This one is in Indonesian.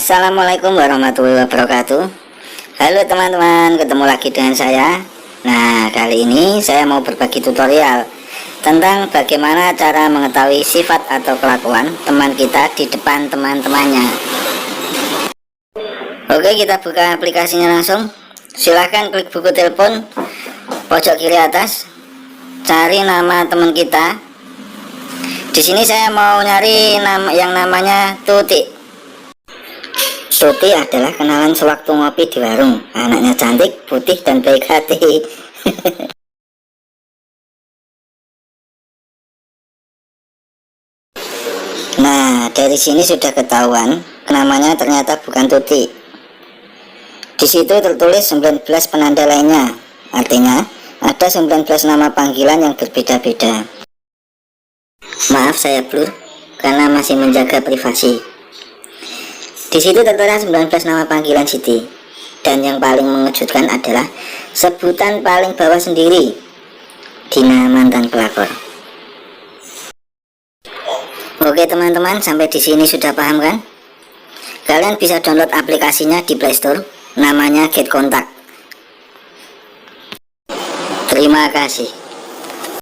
Assalamualaikum warahmatullahi wabarakatuh. Halo teman-teman, ketemu lagi dengan saya. Nah, kali ini saya mau berbagi tutorial tentang bagaimana cara mengetahui sifat atau kelakuan teman kita di depan teman-temannya. Oke, kita buka aplikasinya langsung. Silahkan klik buku telepon pojok kiri atas, cari nama teman kita. Di sini saya mau nyari nama yang namanya Tuti. Tuti adalah kenalan sewaktu ngopi di warung. Anaknya cantik, putih, dan baik hati. Nah, dari sini sudah ketahuan namanya ternyata bukan Tuti. Di situ tertulis 19 penanda lainnya. Artinya ada 19 nama panggilan yang berbeda-beda. Maaf saya blur karena masih menjaga privasi. Di situ tertera 19 nama panggilan Siti. Dan yang paling mengejutkan adalah sebutan paling bawah sendiri, Dina mantan pelakor. Oke teman-teman, sampai di sini sudah paham kan? Kalian bisa download aplikasinya di Play Store, namanya Get Contact. Terima kasih.